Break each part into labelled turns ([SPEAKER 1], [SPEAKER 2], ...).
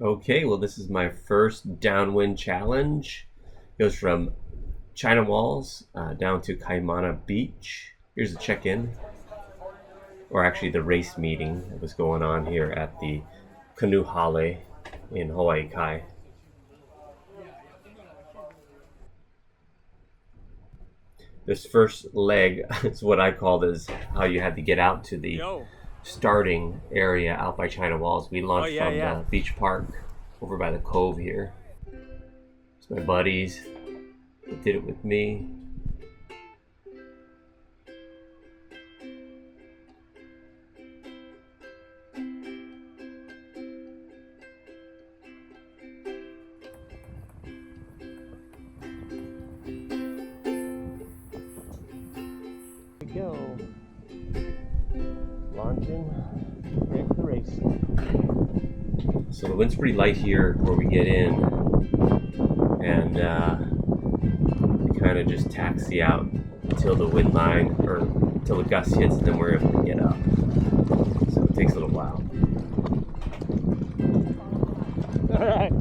[SPEAKER 1] Okay, well, this is my first downwind challenge. It goes from China Walls down to Kaimana Beach. Here's the check-in, or actually the race meeting that was going on here at the Canoe Hale in Hawaii Kai. This first leg is what I called is how you had to get out to the starting area out by China Walls. We launched from the beach park over by the cove here. It's my buddies that did it with me. Go. Launching, ready for the race. So the wind's pretty light here where we get in, and we kind of just taxi out until the wind line, or until the gust hits, and then we're able to get up. So it takes a little while. All right.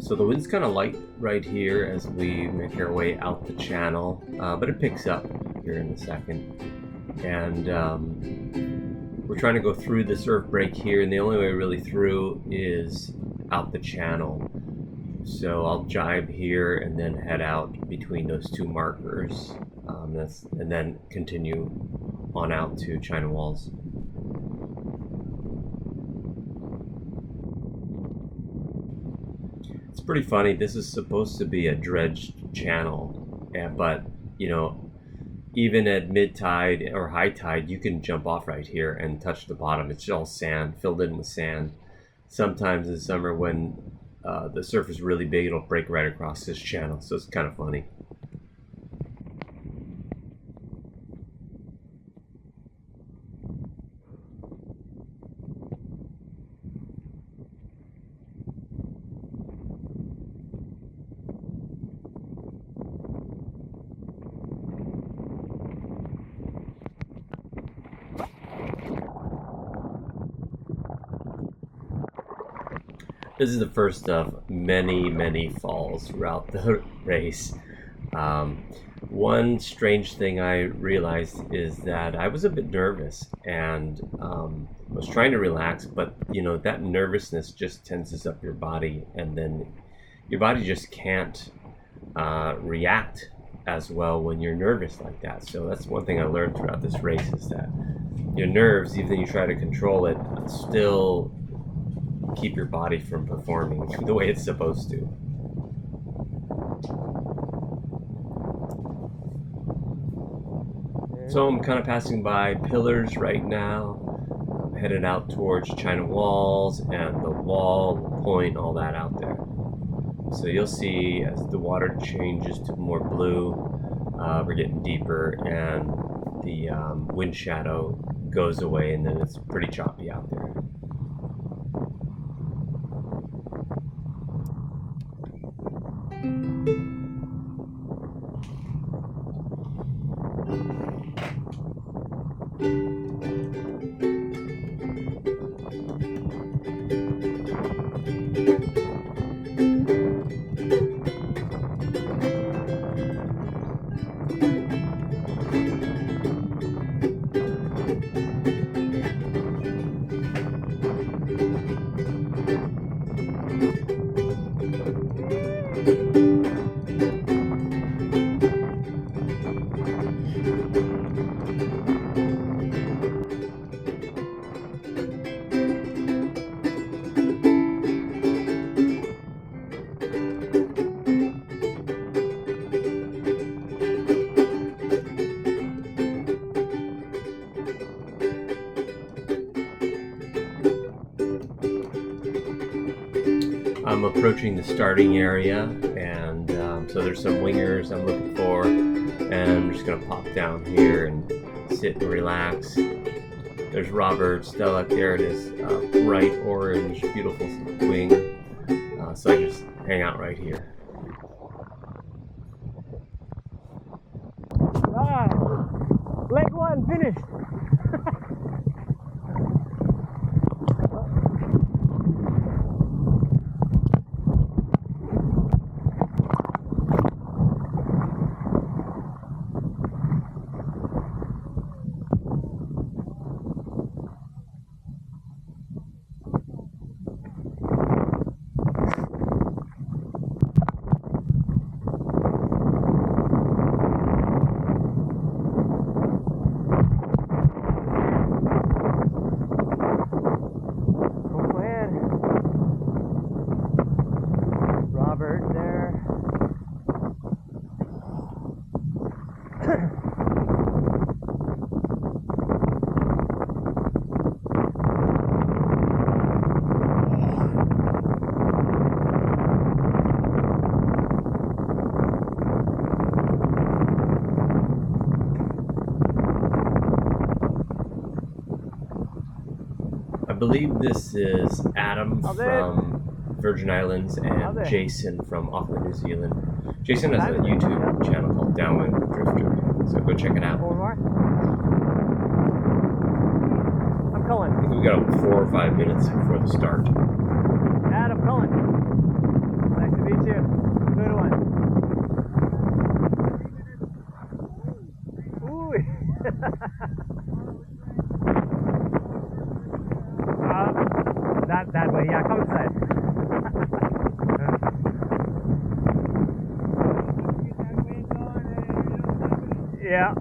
[SPEAKER 1] So the wind's kind of light right here as we make our way out the channel, but it picks up here in a second. And we're trying to go through the surf break here, and the only way really through is out the channel. So I'll jibe here and then head out between those two markers, and then continue on out to China Walls. It's pretty funny. This is supposed to be a dredged channel, but you know, even at mid-tide or high tide, you can jump off right here and touch the bottom. It's all sand, filled in with sand. Sometimes in summer when the surf is really big, it'll break right across this channel, so it's kind of funny. This is the first of many falls throughout the race. One strange thing I realized is that I was a bit nervous and was trying to relax, but you know, that nervousness just tenses up your body, and then your body just can't react as well when you're nervous like that. So that's one thing I learned throughout this race, is that your nerves, even though you try to control it, still keep your body from performing the way it's supposed to. So I'm kind of passing by pillars right now. I'm headed out towards China Walls and the wall point, all that out there. So you'll see as the water changes to more blue, we're getting deeper, and the wind shadow goes away, and then it's pretty choppy out there. I'm approaching the starting area, and so there's some wingers I'm looking for, and I'm just gonna pop down here and sit and relax. There's Robert, Stella, there it is, bright orange, beautiful wing. So I just hang out right here.
[SPEAKER 2] Leg one finished.
[SPEAKER 1] I believe this is Adam from Virgin Islands and Jason from Auckland, New Zealand. Jason has a YouTube channel called Downwind Drifter, so go check it out.
[SPEAKER 2] Four more. I'm Cullen.
[SPEAKER 1] I think we got 4 or 5 minutes before the start.
[SPEAKER 2] Adam Cullen. Nice to meet you. Good one. Ooh. That way, yeah, come inside. Yeah.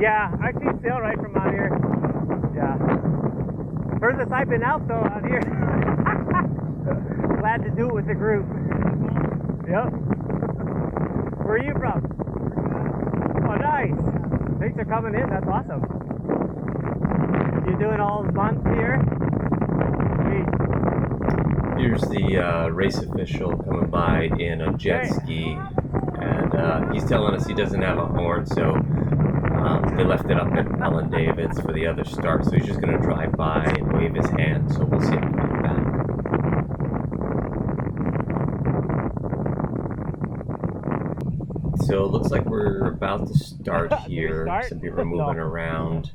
[SPEAKER 2] Yeah, I see sail right from out here. Yeah. Furthest I've been out though, out here. Glad to do it with the group. Yep. Where are you from? Oh, nice. Thanks for coming in. That's awesome. You doing all the month here?
[SPEAKER 1] Here's the race official coming by in a jet ski, and he's telling us he doesn't have a horn, so they left it up at Ellen David's for the other start, so he's just going to drive by and wave his hand, so we'll see him come back. So it looks like we're about to start here. Some people are moving around.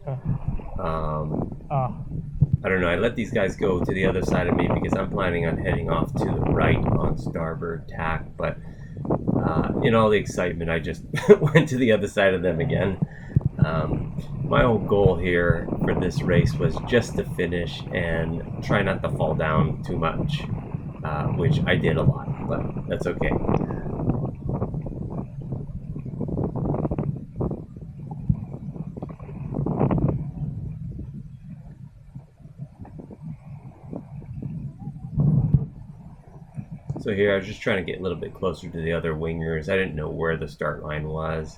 [SPEAKER 1] I don't know, I let these guys go to the other side of me because I'm planning on heading off to the right on starboard tack, but in all the excitement I just went to the other side of them again. My whole goal here for this race was just to finish and try not to fall down too much, which I did a lot, but that's okay. So here I was just trying to get a little bit closer to the other wingers. I didn't know where the start line was.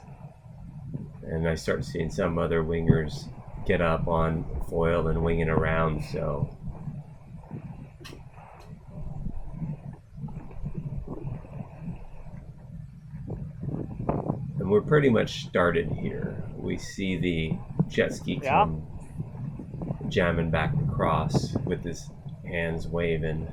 [SPEAKER 1] And I started seeing some other wingers get up on foil and winging around, so. And we're pretty much started here. We see the jet ski come jamming back across with his hands waving.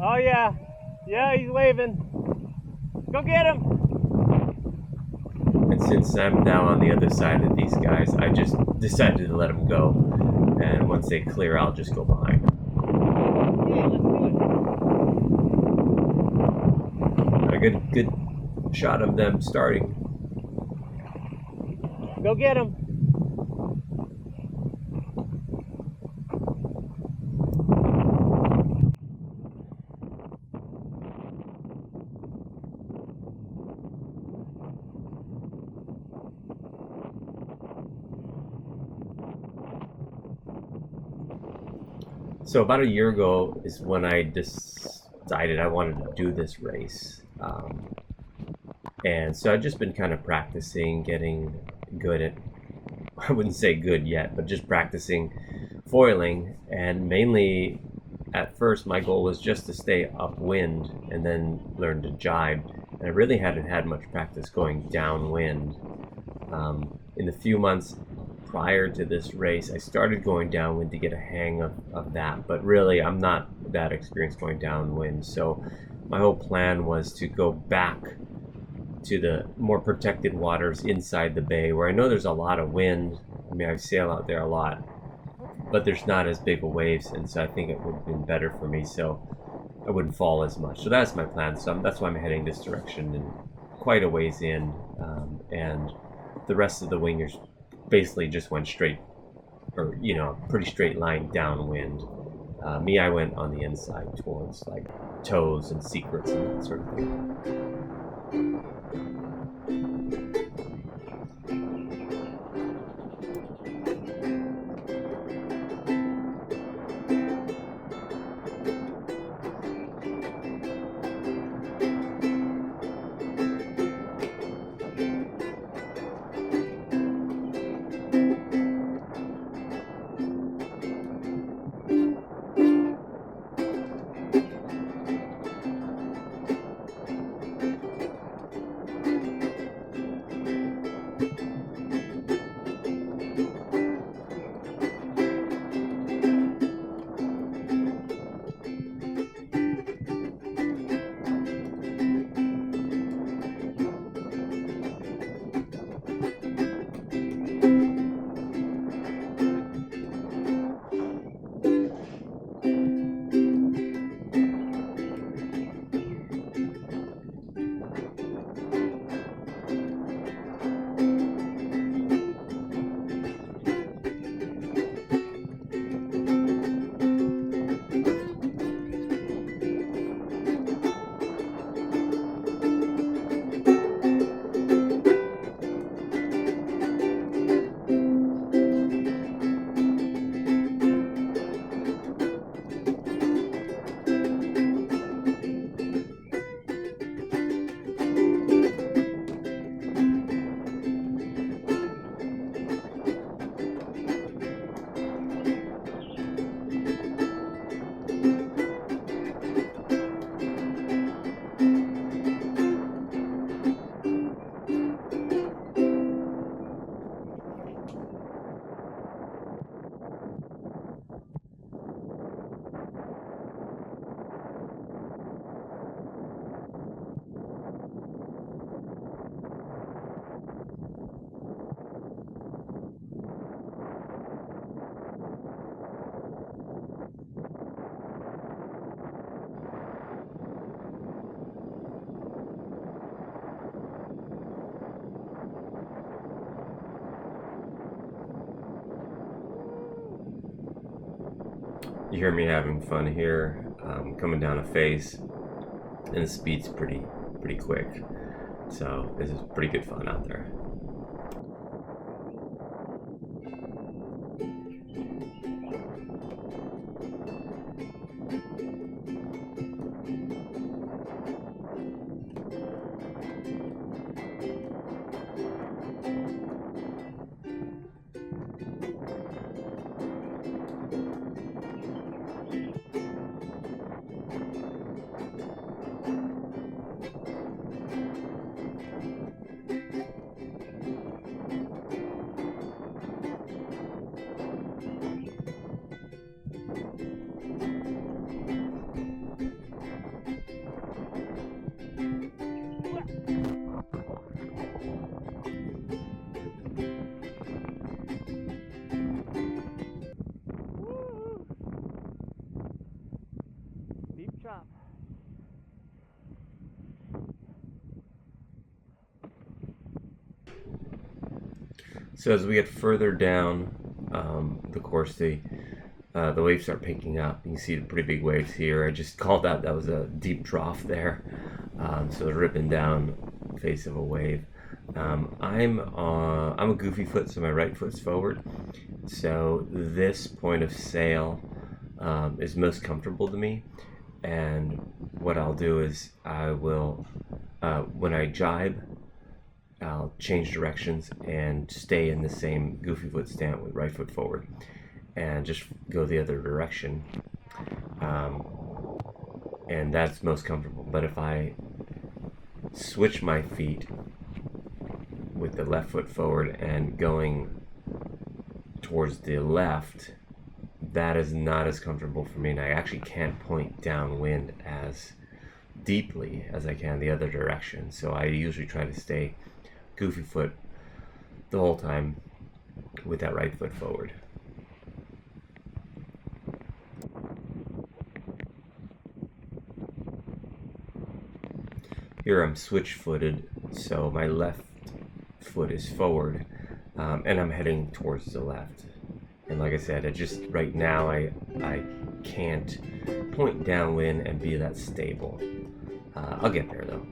[SPEAKER 2] Oh yeah, yeah, he's waving. Go get him.
[SPEAKER 1] And since I'm now on the other side of these guys, I just decided to let them go. And once they clear, I'll just go behind them.
[SPEAKER 2] Yeah, let's do it.
[SPEAKER 1] A good shot of them starting.
[SPEAKER 2] Go get him.
[SPEAKER 1] So about a year ago is when I decided I wanted to do this race. And so I've just been kind of practicing, getting good at, I wouldn't say good yet, but just practicing foiling. And mainly at first my goal was just to stay upwind and then learn to jibe. And I really hadn't had much practice going downwind. In the few months prior to this race, I started going downwind to get a hang of that, but really I'm not that experienced going downwind. So my whole plan was to go back to the more protected waters inside the bay, where I know there's a lot of wind. I mean, I sail out there a lot, but there's not as big of waves, and so I think it would have been better for me, so I wouldn't fall as much. So that's my plan. So that's why I'm heading this direction, and quite a ways in, and the rest of the wingers basically just went straight, or pretty straight line downwind. Me, I went on the inside towards like toes and secrets and that sort of thing. You hear me having fun here, coming down a face, and the speed's pretty quick. So this is pretty good fun out there. So as we get further down the course, the waves start picking up. You can see the pretty big waves here. I just called that was a deep trough there. So ripping down the face of a wave. I'm a goofy foot, so my right foot's forward. So this point of sail is most comfortable to me. And what I'll do is I will, when I jibe, I'll change directions and stay in the same goofy foot stance with right foot forward, and just go the other direction. And that's most comfortable. But if I switch my feet with the left foot forward and going towards the left, that is not as comfortable for me, and I actually can't point downwind as deeply as I can the other direction. So I usually try to stay goofy foot the whole time with that right foot forward. Here I'm switch-footed, so my left foot is forward, and I'm heading towards the left. And like I said, right now I can't point downwind and be that stable. I'll get there though.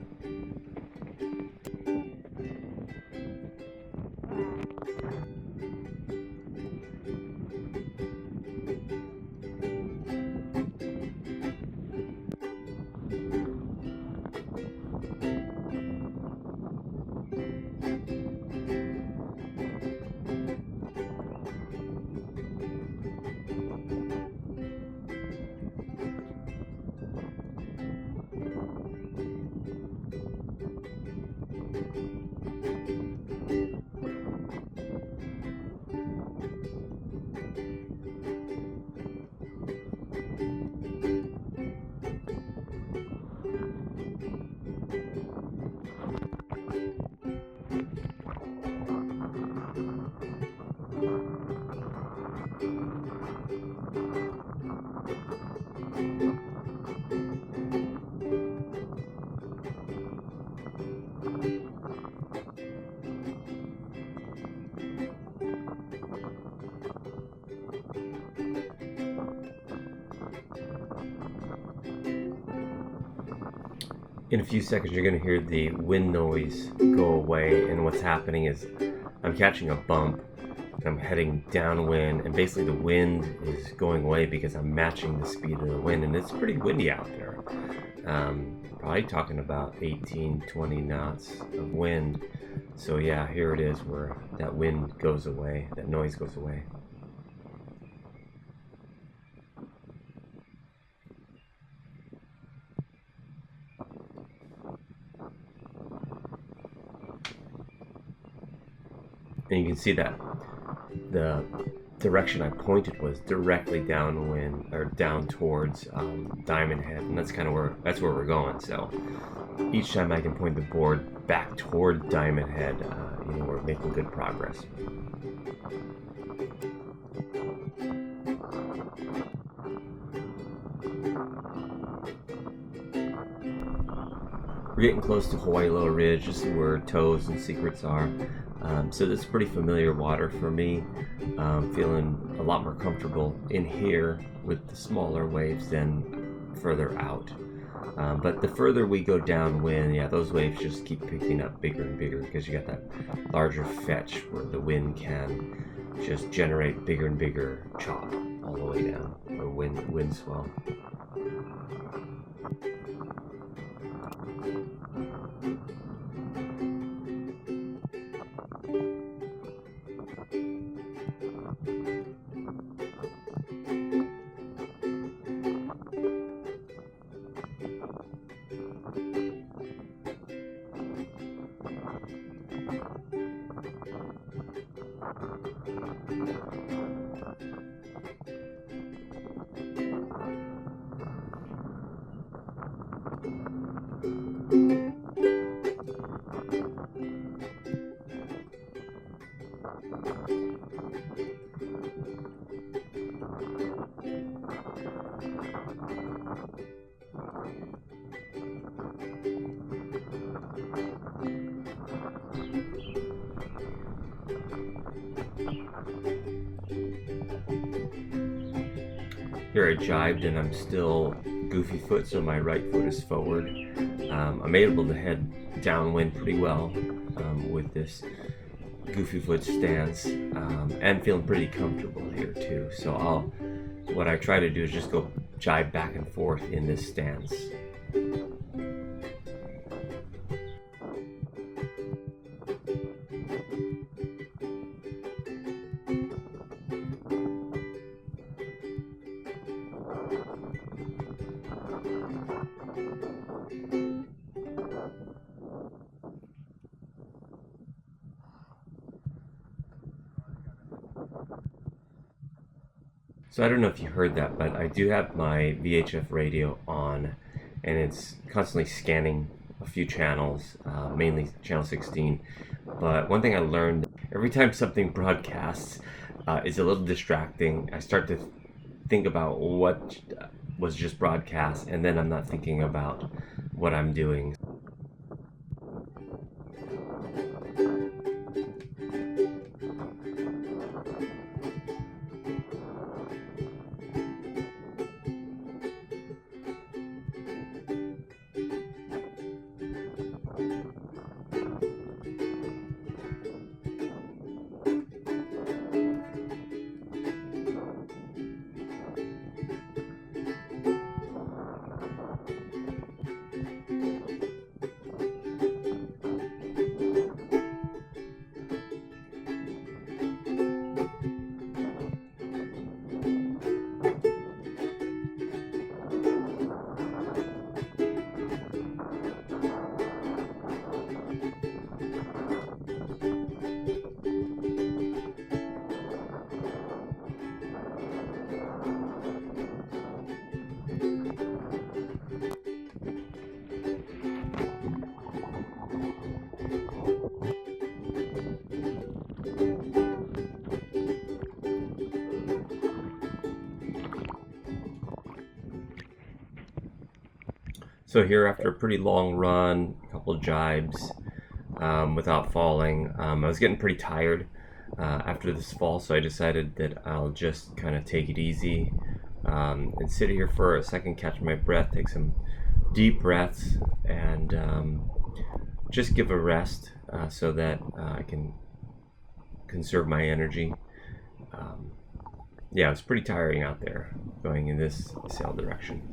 [SPEAKER 1] In a few seconds, you're going to hear the wind noise go away, and what's happening is I'm catching a bump, and I'm heading downwind, and basically the wind is going away because I'm matching the speed of the wind, and it's pretty windy out there. Probably talking about 18-20 knots of wind. So yeah, here it is where that wind goes away, that noise goes away. And you can see that the direction I pointed was directly downwind, or down towards Diamond Head, and that's where we're going. So each time I can point the board back toward Diamond Head, we're making good progress. We're getting close to Hawaii Low Ridge. This is where Toes and Secrets are. So this is pretty familiar water for me. Feeling a lot more comfortable in here with the smaller waves than further out. But the further we go downwind, yeah, those waves just keep picking up bigger and bigger because you got that larger fetch where the wind can just generate bigger and bigger chop all the way down, or wind swell. Here I jibed and I'm still goofy foot, so my right foot is forward. I'm able to head downwind pretty well with this goofy foot stance, and feeling pretty comfortable here too. So what I try to do is just go jibe back and forth in this stance. So I don't know if you heard that, but I do have my VHF radio on, and it's constantly scanning a few channels, mainly channel 16. But one thing I learned, every time something broadcasts, is a little distracting. I start to think about what was just broadcast, and then I'm not thinking about what I'm doing. So here, after a pretty long run, a couple of jibes without falling, I was getting pretty tired after this fall, so I decided that I'll just kind of take it easy and sit here for a second, catch my breath, take some deep breaths, and just give a rest so that I can conserve my energy. Yeah, it's pretty tiring out there going in this sail direction.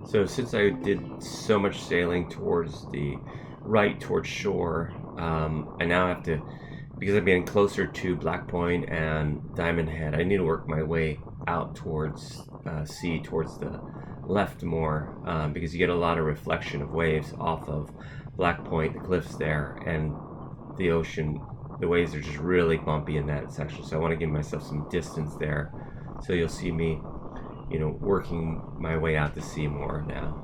[SPEAKER 1] So since I did so much sailing towards the right, towards shore, I now have to, because I'm getting closer to Black Point and Diamond Head, I need to work my way out towards sea, towards the left more, because you get a lot of reflection of waves off of Black Point, the cliffs there, and the ocean. The waves are just really bumpy in that section, so I want to give myself some distance there. So you'll see me, working my way out to sea more now.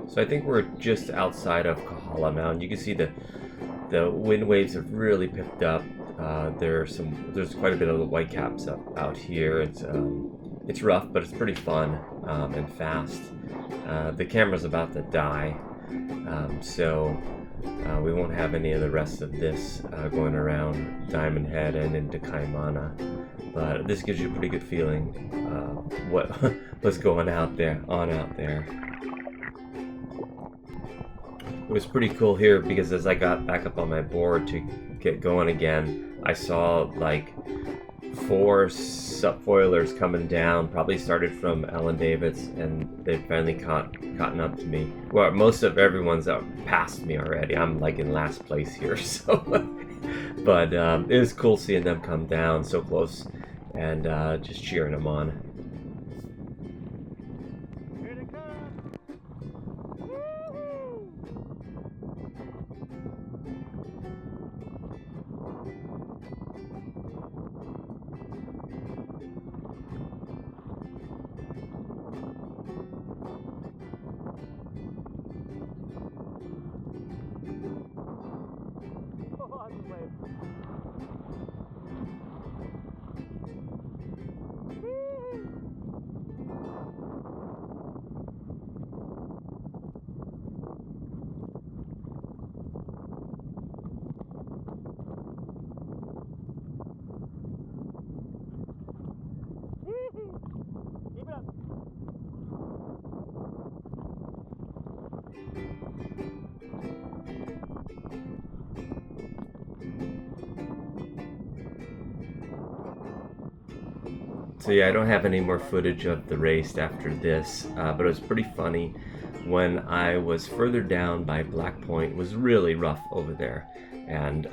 [SPEAKER 1] So I think we're just outside of Kahala Mountain. You can see the wind waves have really picked up. There's quite a bit of the whitecaps out here. It's rough, but it's pretty fun and fast. The camera's about to die, so we won't have any of the rest of this going around Diamond Head and into Kaimana. But this gives you a pretty good feeling what's going out there. It was pretty cool here because as I got back up on my board to get going again, I saw like 4 subfoilers coming down, probably started from Ellen Davids, and they finally caught up to me. Well, most of everyone's out past me already. I'm like in last place here, so but it was cool seeing them come down so close and just cheering them on. So yeah, I don't have any more footage of the race after this, but it was pretty funny. When I was further down by Black Point, it was really rough over there, and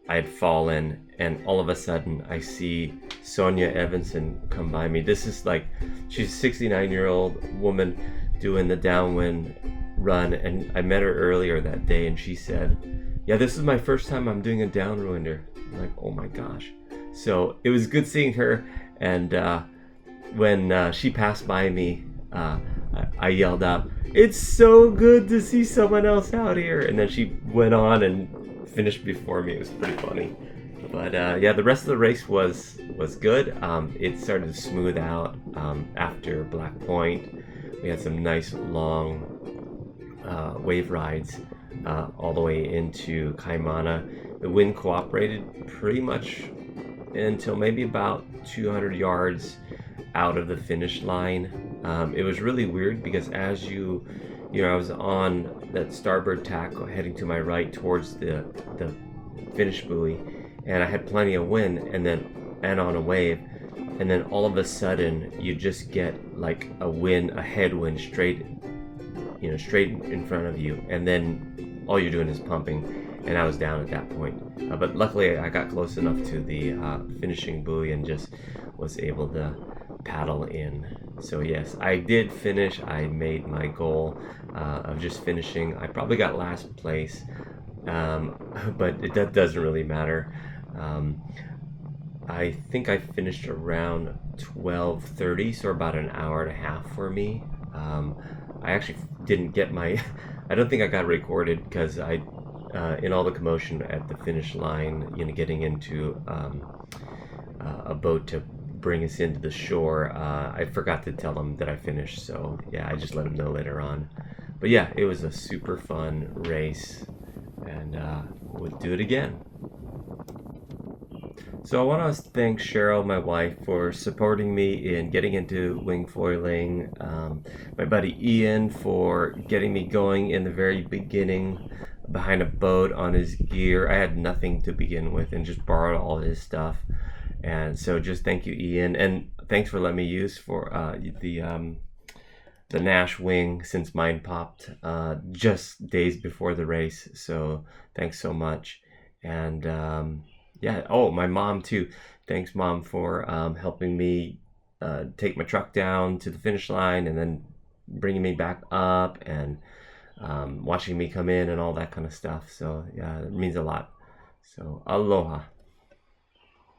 [SPEAKER 1] I had fallen, and all of a sudden I see Sonia Evanson come by me. This is like, she's a 69-year-old woman doing the Downwind run, and I met her earlier that day, and she said, yeah, this is my first time I'm doing a downwinder. I'm like, oh my gosh. So it was good seeing her, and when she passed by me, I yelled out, "It's so good to see someone else out here!" And then she went on and finished before me. It was pretty funny. But yeah, the rest of the race was good. It started to smooth out after Black Point. We had some nice long wave rides all the way into Kaimana. The wind cooperated pretty much until maybe about 200 yards out of the finish line. It was really weird because as I was on that starboard tack heading to my right towards the finish buoy, and I had plenty of wind and on a wave, and then all of a sudden you just get like a headwind straight in front of you, and then all you're doing is pumping, and I was down at that point. But luckily I got close enough to the finishing buoy and just was able to paddle in. So yes, I did finish. I made my goal of just finishing. I probably got last place, but that doesn't really matter. I think I finished around 12:30, so about an hour and a half for me. I actually didn't get my I don't think I got recorded because I in all the commotion at the finish line, getting into a boat to bring us into the shore, I forgot to tell them that I finished. So yeah, I just let them know later on. But yeah, it was a super fun race, and we'll do it again. So I want to thank Cheryl, my wife, for supporting me in getting into wingfoiling. My buddy Ian for getting me going in the very beginning behind a boat on his gear. I had nothing to begin with and just borrowed all his stuff. And so just thank you, Ian. And thanks for letting me use for the Naish wing, since mine popped just days before the race. So thanks so much. And yeah, oh, my mom too. Thanks, Mom, for helping me take my truck down to the finish line and then bringing me back up and watching me come in and all that kind of stuff. So yeah, it means a lot. So aloha.